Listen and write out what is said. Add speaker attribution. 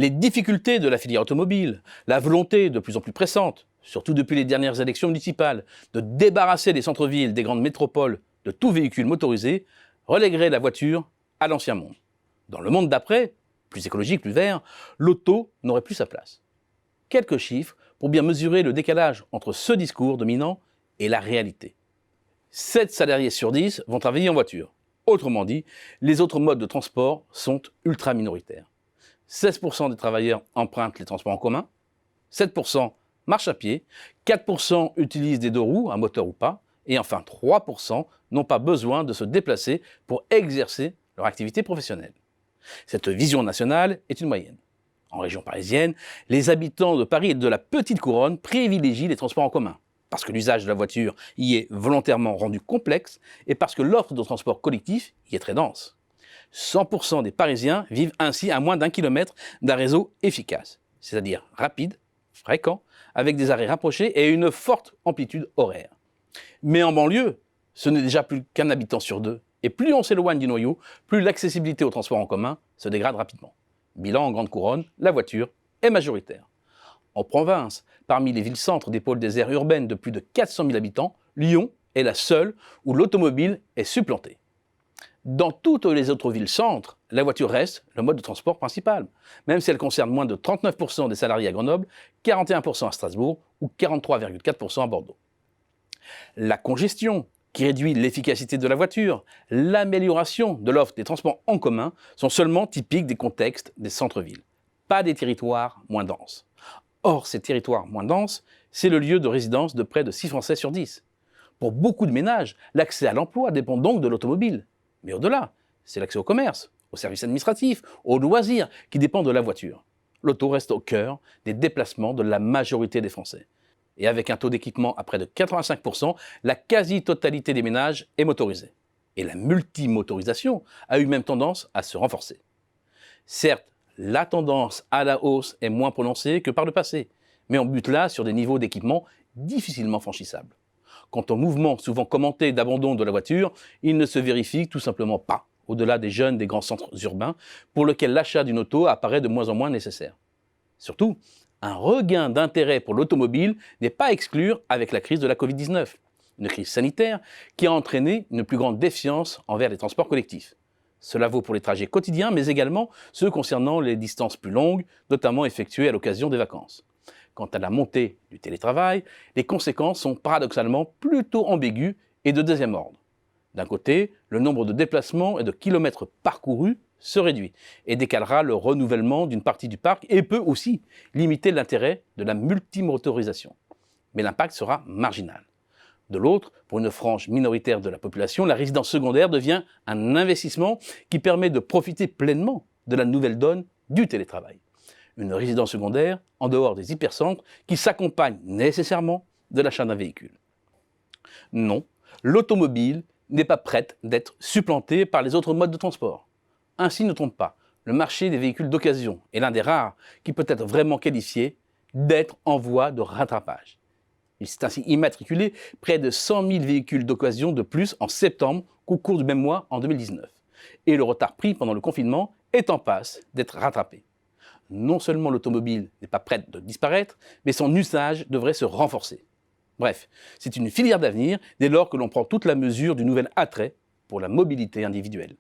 Speaker 1: Les difficultés de la filière automobile, la volonté de plus en plus pressante, surtout depuis les dernières élections municipales, de débarrasser les centres-villes des grandes métropoles de tout véhicule motorisé, relègueraient la voiture à l'ancien monde. Dans le monde d'après, plus écologique, plus vert, l'auto n'aurait plus sa place. Quelques chiffres pour bien mesurer le décalage entre ce discours dominant et la réalité. 7 salariés sur 10 vont travailler en voiture. Autrement dit, les autres modes de transport sont ultra minoritaires. 16% des travailleurs empruntent les transports en commun, 7% marchent à pied, 4% utilisent des deux roues, un moteur ou pas, et enfin 3% n'ont pas besoin de se déplacer pour exercer leur activité professionnelle. Cette vision nationale est une moyenne. En région parisienne, les habitants de Paris et de la petite couronne privilégient les transports en commun, parce que l'usage de la voiture y est volontairement rendu complexe et parce que l'offre de transport collectif y est très dense. 100% des Parisiens vivent ainsi à moins d'1 kilomètre d'un réseau efficace, c'est-à-dire rapide, fréquent, avec des arrêts rapprochés et une forte amplitude horaire. Mais en banlieue, ce n'est déjà plus qu'un habitant sur 2, et plus on s'éloigne du noyau, plus l'accessibilité aux transports en commun se dégrade rapidement. Bilan en grande couronne, la voiture est majoritaire. En province, parmi les villes-centres des pôles des aires urbaines de plus de 400 000 habitants, Lyon est la seule où l'automobile est supplantée. Dans toutes les autres villes-centres, la voiture reste le mode de transport principal, même si elle concerne moins de 39% des salariés à Grenoble, 41% à Strasbourg ou 43,4% à Bordeaux. La congestion, qui réduit l'efficacité de la voiture, l'amélioration de l'offre des transports en commun sont seulement typiques des contextes des centres-villes, pas des territoires moins denses. Or, ces territoires moins denses, c'est le lieu de résidence de près de 6 Français sur 10. Pour beaucoup de ménages, l'accès à l'emploi dépend donc de l'automobile. Mais au-delà, c'est l'accès au commerce, aux services administratifs, aux loisirs qui dépend de la voiture. L'auto reste au cœur des déplacements de la majorité des Français. Et avec un taux d'équipement à près de 85%, la quasi-totalité des ménages est motorisée. Et la multimotorisation a eu même tendance à se renforcer. Certes, la tendance à la hausse est moins prononcée que par le passé, mais on bute là sur des niveaux d'équipement difficilement franchissables. Quant au mouvement souvent commenté d'abandon de la voiture, il ne se vérifie tout simplement pas, au-delà des jeunes des grands centres urbains, pour lesquels l'achat d'une auto apparaît de moins en moins nécessaire. Surtout, un regain d'intérêt pour l'automobile n'est pas à exclure avec la crise de la Covid-19, une crise sanitaire qui a entraîné une plus grande défiance envers les transports collectifs. Cela vaut pour les trajets quotidiens, mais également ceux concernant les distances plus longues, notamment effectuées à l'occasion des vacances. Quant à la montée du télétravail, les conséquences sont paradoxalement plutôt ambiguës et de deuxième ordre. D'un côté, le nombre de déplacements et de kilomètres parcourus se réduit et décalera le renouvellement d'une partie du parc et peut aussi limiter l'intérêt de la multimotorisation. Mais l'impact sera marginal. De l'autre, pour une frange minoritaire de la population, la résidence secondaire devient un investissement qui permet de profiter pleinement de la nouvelle donne du télétravail. Une résidence secondaire en dehors des hypercentres qui s'accompagne nécessairement de l'achat d'un véhicule. Non, l'automobile n'est pas prête d'être supplantée par les autres modes de transport. Ainsi, ne trompe pas, le marché des véhicules d'occasion est l'un des rares qui peut être vraiment qualifié d'être en voie de rattrapage. Il s'est ainsi immatriculé près de 100 000 véhicules d'occasion de plus en septembre qu'au cours du même mois en 2019. Et le retard pris pendant le confinement est en passe d'être rattrapé. Non seulement l'automobile n'est pas prête de disparaître, mais son usage devrait se renforcer. Bref, c'est une filière d'avenir dès lors que l'on prend toute la mesure du nouvel attrait pour la mobilité individuelle.